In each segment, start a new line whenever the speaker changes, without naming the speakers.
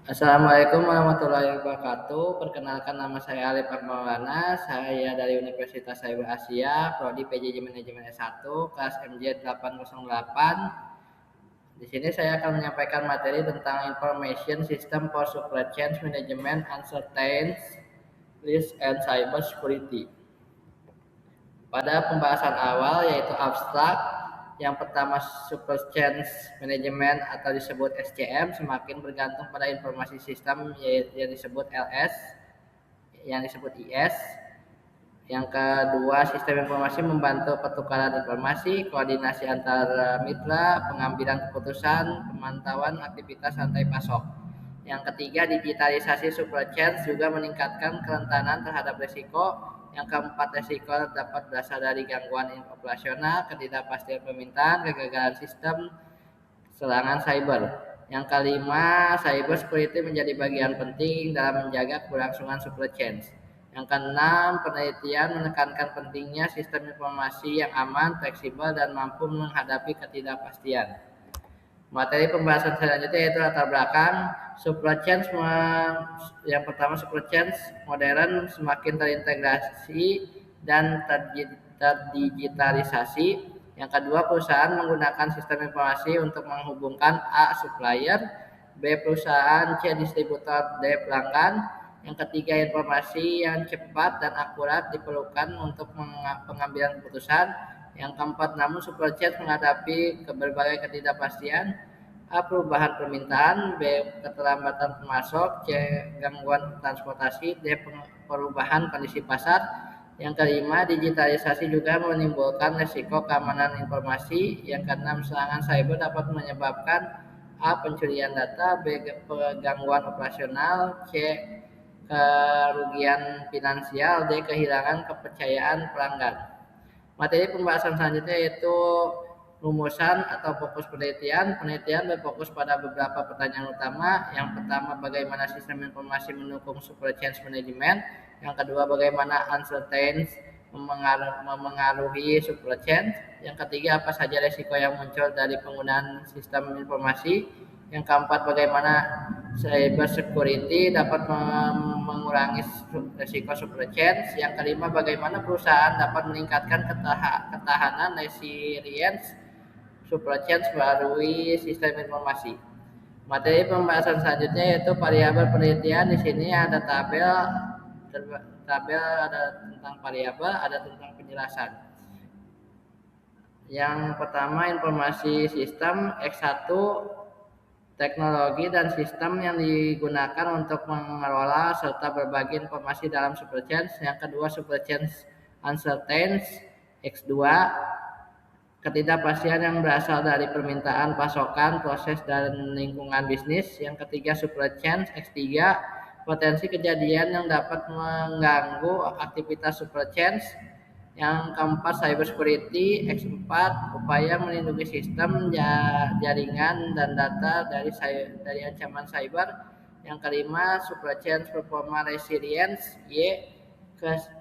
Assalamualaikum warahmatullahi wabarakatuh. Perkenalkan nama saya Arif Maulana. Saya dari Universitas Cyber Asia, Prodi PJJ Manajemen S1, kelas MJ 808. Di sini saya akan menyampaikan materi tentang Information System for Supply Chain Management, Uncertainties, Risk, and Cyber Security. Pada pembahasan awal yaitu abstrak, yang pertama supply chain management atau disebut SCM semakin bergantung pada informasi sistem yang disebut LS, yang disebut IS. Yang kedua, sistem informasi membantu pertukaran informasi, koordinasi antar mitra, pengambilan keputusan, pemantauan aktivitas rantai pasok. Yang ketiga, digitalisasi supply chain juga meningkatkan kerentanan terhadap risiko. Yang keempat, risiko dapat berasal dari gangguan operasional, ketidakpastian permintaan, kegagalan sistem, serangan cyber. Yang kelima, cyber security menjadi bagian penting dalam menjaga keberlangsungan supply chain. Yang keenam, penelitian menekankan pentingnya sistem informasi yang aman, fleksibel, dan mampu menghadapi ketidakpastian. Materi pembahasan selanjutnya yaitu latar belakang supply chain. Yang pertama, supply chain modern semakin terintegrasi dan terdigitalisasi. Yang kedua, perusahaan menggunakan sistem informasi untuk menghubungkan A. supplier, B. perusahaan, C. distributor, D. pelanggan. Yang ketiga, informasi yang cepat dan akurat diperlukan untuk pengambilan keputusan. Yang keempat, namun supply chain menghadapi berbagai ketidakpastian. A. perubahan permintaan, B. keterlambatan pemasok, C. gangguan transportasi, D. perubahan kondisi pasar. Yang kelima, digitalisasi juga menimbulkan risiko keamanan informasi. Yang keenam, serangan cyber dapat menyebabkan A. pencurian data, B. gangguan operasional, C. kerugian finansial, D. kehilangan kepercayaan pelanggan. Materi pembahasan selanjutnya yaitu rumusan atau fokus penelitian. Penelitian berfokus pada beberapa pertanyaan utama. Yang pertama, bagaimana sistem informasi mendukung supply chain management. Yang kedua, bagaimana uncertainties memengaruhi supply chain. Yang ketiga, apa saja risiko yang muncul dari penggunaan sistem informasi. Yang keempat, bagaimana cyber security dapat mengurangi risiko supply chain. Yang kelima, bagaimana perusahaan dapat meningkatkan ketahanan resilience supply chain melalui sistem informasi. Materi pembahasan selanjutnya yaitu variabel penelitian. Di sini ada tabel ada tentang variabel, ada tentang penjelasan. Yang pertama, informasi sistem. X1, teknologi dan sistem yang digunakan untuk mengelola serta berbagi informasi dalam supply chain. Yang kedua, supply chain uncertainties. X2, ketidakpastian yang berasal dari permintaan, pasokan, proses, dan lingkungan bisnis. Yang ketiga, supply chain. X3, potensi kejadian yang dapat mengganggu aktivitas supply chain. Yang keempat, cyber security. X4, upaya melindungi sistem, jaringan, dan data dari ancaman cyber. Yang kelima, supply chain performance resilience. Y,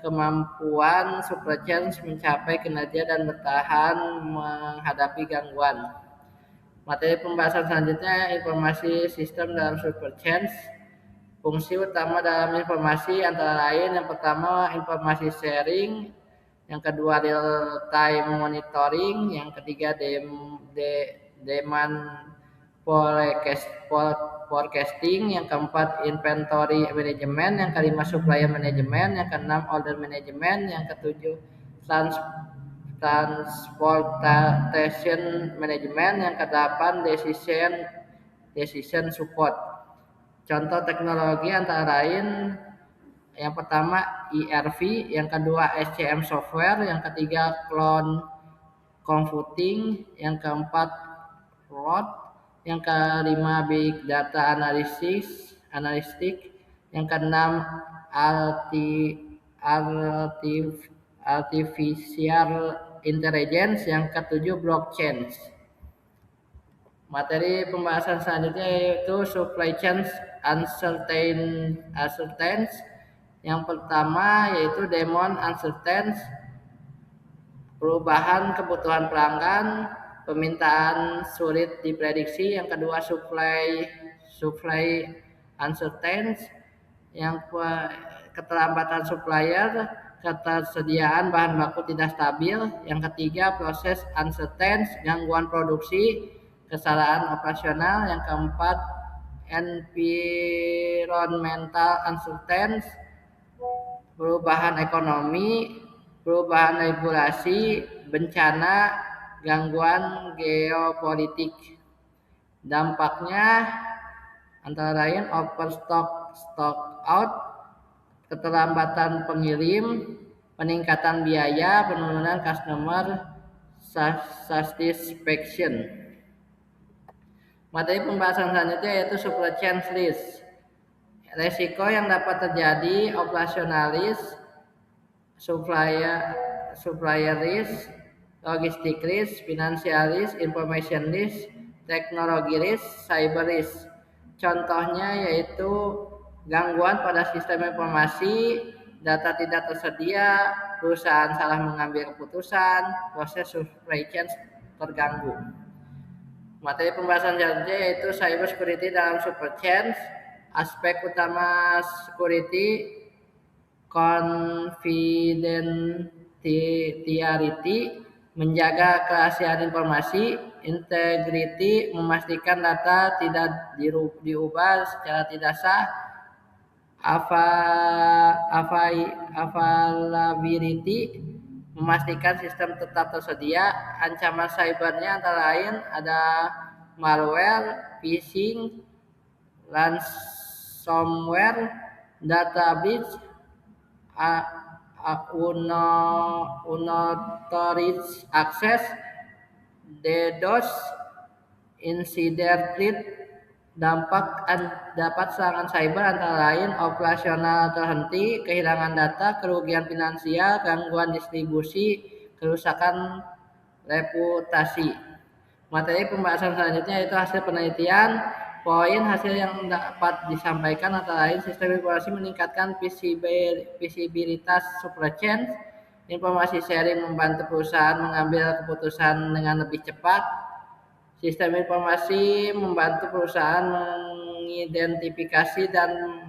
kemampuan supply chain mencapai kinerja dan bertahan menghadapi gangguan. Materi pembahasan selanjutnya, informasi sistem dalam supply chain. Fungsi utama dalam informasi antara lain, yang pertama, informasi sharing. Yang kedua, real time monitoring. Yang ketiga, demand forecasting. Yang keempat, inventory management. Yang kelima, supplier management. Yang keenam, order management. Yang ketujuh, transportation management. Yang kedelapan, decision support. Contoh teknologi antara lain, yang pertama ERP, yang kedua SCM software, yang ketiga cloud computing, yang keempat cloud, yang kelima big data analytics, yang keenam artificial intelligence, yang ketujuh blockchain. Materi pembahasan selanjutnya yaitu supply chain uncertainties. Yang pertama yaitu demand uncertainties, perubahan kebutuhan pelanggan, permintaan sulit diprediksi. Yang kedua, supply uncertainty, yang keterlambatan supplier, ketersediaan bahan baku tidak stabil. Yang ketiga, proses uncertainty, gangguan produksi, kesalahan operasional. Yang keempat, environmental uncertainty, perubahan ekonomi, perubahan regulasi, bencana, gangguan geopolitik. Dampaknya antara lain overstock, stock out, keterlambatan pengirim, peningkatan biaya, penurunan customer satisfaction. Materi pembahasan selanjutnya yaitu supply chain risk. Resiko yang dapat terjadi operasionalis, supplier risk, logistik risk, financial risk, information risk, teknologi risk, cyber risk. Contohnya yaitu gangguan pada sistem informasi, data tidak tersedia, perusahaan salah mengambil keputusan, proses supply chain terganggu. Materi pembahasan selanjutnya yaitu cyber security dalam supply chain. Aspek utama security, confidentiality, menjaga kerahasiaan informasi, integrity, memastikan data tidak diubah secara tidak sah, availability, memastikan sistem tetap tersedia. Ancaman cybernya antara lain ada malware, phishing, ransomware, data breach, unauthorized access, DDoS, insider threat. Dapat serangan cyber antara lain operasional terhenti, kehilangan data, kerugian finansial, gangguan distribusi, kerusakan reputasi. Materi pembahasan selanjutnya yaitu hasil penelitian. Poin hasil yang dapat disampaikan antara lain sistem informasi meningkatkan visibilitas supply chain, informasi sharing membantu perusahaan mengambil keputusan dengan lebih cepat, sistem informasi membantu perusahaan mengidentifikasi dan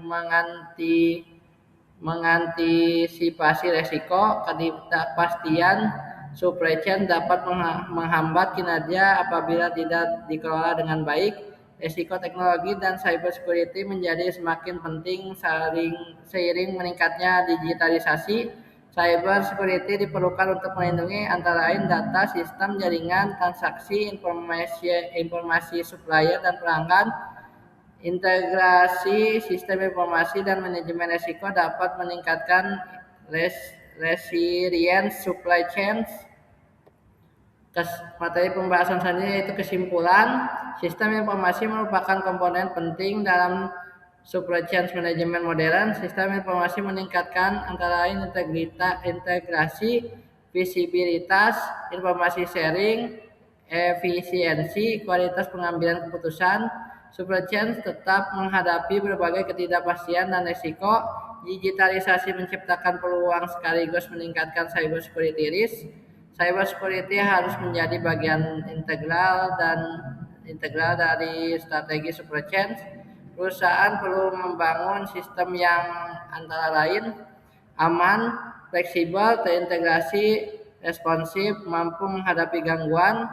mengantisipasi resiko, ketidakpastian supply chain dapat menghambat kinerja apabila tidak dikelola dengan baik. Risiko teknologi dan cyber security menjadi semakin penting seiring meningkatnya digitalisasi. Cyber security diperlukan untuk melindungi antara lain data, sistem, jaringan, transaksi, informasi supplier dan pelanggan. Integrasi sistem informasi dan manajemen risiko dapat meningkatkan resilience supply chain. Materi pembahasan selanjutnya yaitu kesimpulan. Sistem informasi merupakan komponen penting dalam supply chain manajemen modern. Sistem informasi meningkatkan antara lain integrasi, visibilitas, informasi sharing, efisiensi, kualitas pengambilan keputusan. Supply chain tetap menghadapi berbagai ketidakpastian dan risiko. Digitalisasi menciptakan peluang sekaligus meningkatkan cyber security risk. Cyber security harus menjadi bagian integral dari strategi supply chain. Perusahaan perlu membangun sistem yang antara lain aman, fleksibel, terintegrasi, responsif, mampu menghadapi gangguan.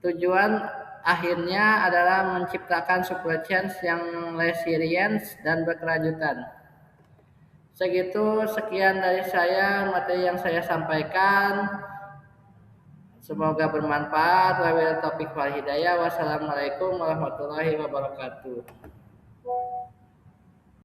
Tujuan akhirnya adalah menciptakan supply chain yang resilient dan berkelanjutan. Sekian dari saya materi yang saya sampaikan. Semoga bermanfaat. Wabillahi taufiq wal hidayah. Wassalamualaikum warahmatullahi wabarakatuh.